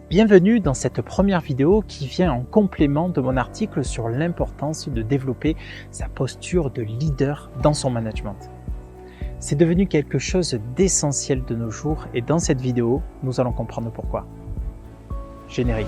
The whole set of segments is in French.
Bienvenue dans cette première vidéo qui vient en complément de mon article sur l'importance de développer sa posture de leader dans son management. C'est devenu quelque chose d'essentiel de nos jours et dans cette vidéo, nous allons comprendre pourquoi. Générique.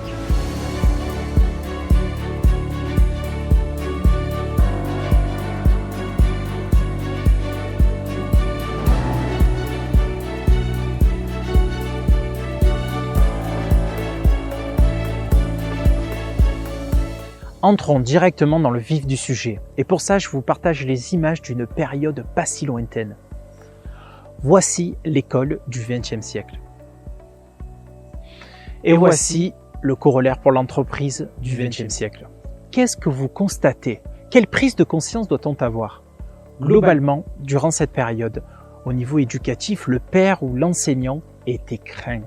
Entrons directement dans le vif du sujet. Et pour ça, je vous partage les images d'une période pas si lointaine. Voici l'école du XXe siècle. Et voici le corollaire pour l'entreprise du XXe siècle. Qu'est-ce que vous constatez? Quelle prise de conscience doit-on avoir? Globalement, durant cette période, au niveau éducatif, le père ou l'enseignant était craint.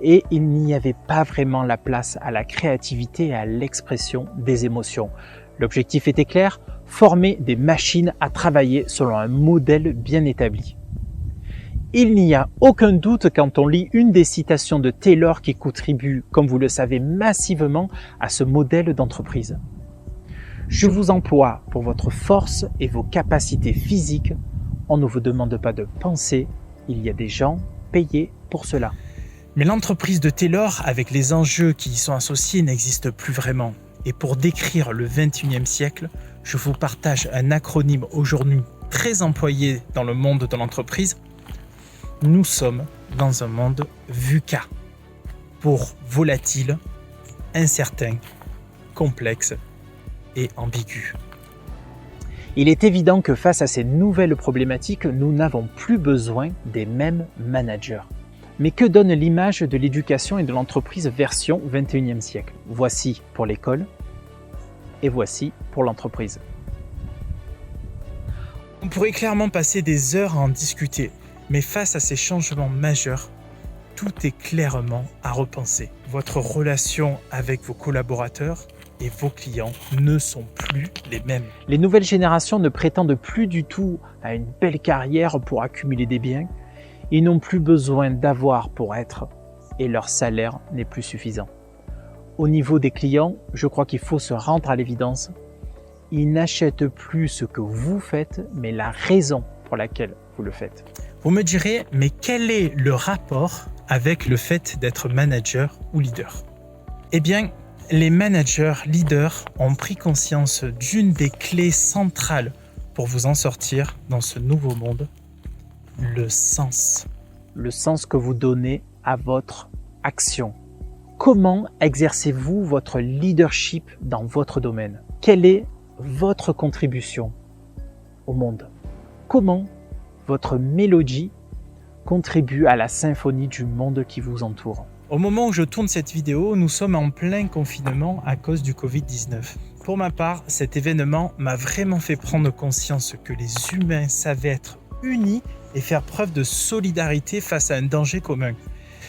Et il n'y avait pas vraiment la place à la créativité et à l'expression des émotions. L'objectif était clair, former des machines à travailler selon un modèle bien établi. Il n'y a aucun doute quand on lit une des citations de Taylor qui contribue, comme vous le savez, massivement à ce modèle d'entreprise. Je vous emploie pour votre force et vos capacités physiques. On ne vous demande pas de penser, il y a des gens payés pour cela. Mais l'entreprise de Taylor, avec les enjeux qui y sont associés, n'existe plus vraiment. Et pour décrire le XXIe siècle, je vous partage un acronyme aujourd'hui très employé dans le monde de l'entreprise. Nous sommes dans un monde VUCA, pour volatile, incertain, complexe et ambigu. Il est évident que face à ces nouvelles problématiques, nous n'avons plus besoin des mêmes managers. Mais que donne l'image de l'éducation et de l'entreprise version XXIe siècle? Voici pour l'école et voici pour l'entreprise. On pourrait clairement passer des heures à en discuter, mais face à ces changements majeurs, tout est clairement à repenser. Votre relation avec vos collaborateurs et vos clients ne sont plus les mêmes. Les nouvelles générations ne prétendent plus du tout à une belle carrière pour accumuler des biens. Ils n'ont plus besoin d'avoir pour être et leur salaire n'est plus suffisant. Au niveau des clients, je crois qu'il faut se rendre à l'évidence. Ils n'achètent plus ce que vous faites, mais la raison pour laquelle vous le faites. Vous me direz, mais quel est le rapport avec le fait d'être manager ou leader? Eh bien, les managers leaders ont pris conscience d'une des clés centrales pour vous en sortir dans ce nouveau monde. Le sens. Le sens que vous donnez à votre action. Comment exercez-vous votre leadership dans votre domaine? Quelle est votre contribution au monde? Comment votre mélodie contribue à la symphonie du monde qui vous entoure? Au moment où je tourne cette vidéo, nous sommes en plein confinement à cause du Covid-19. Pour ma part, cet événement m'a vraiment fait prendre conscience que les humains savaient être unis et faire preuve de solidarité face à un danger commun.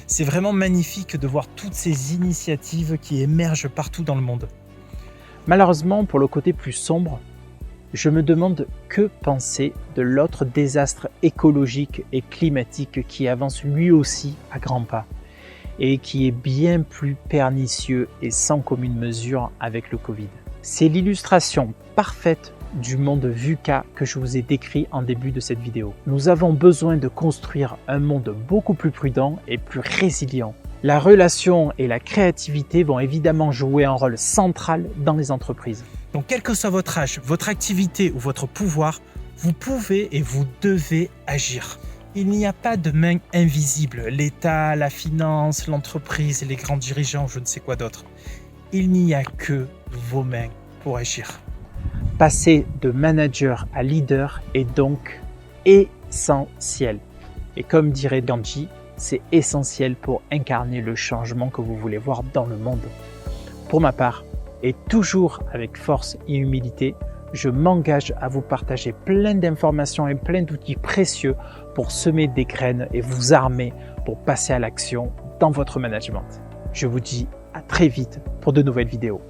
C'est vraiment magnifique de voir toutes ces initiatives qui émergent partout dans le monde. Malheureusement, pour le côté plus sombre, je me demande que penser de l'autre désastre écologique et climatique qui avance lui aussi à grands pas et qui est bien plus pernicieux et sans commune mesure avec le Covid. C'est l'illustration parfaite du monde VUCA que je vous ai décrit en début de cette vidéo. Nous avons besoin de construire un monde beaucoup plus prudent et plus résilient. La relation et la créativité vont évidemment jouer un rôle central dans les entreprises. Donc quel que soit votre âge, votre activité ou votre pouvoir, vous pouvez et vous devez agir. Il n'y a pas de main invisible, l'État, la finance, l'entreprise, les grands dirigeants, je ne sais quoi d'autre. Il n'y a que vos mains pour agir. Passer de manager à leader est donc essentiel. Et comme dirait Gandhi, c'est essentiel pour incarner le changement que vous voulez voir dans le monde. Pour ma part, et toujours avec force et humilité, je m'engage à vous partager plein d'informations et plein d'outils précieux pour semer des graines et vous armer pour passer à l'action dans votre management. Je vous dis à très vite pour de nouvelles vidéos.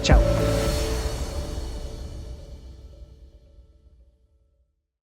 Ciao!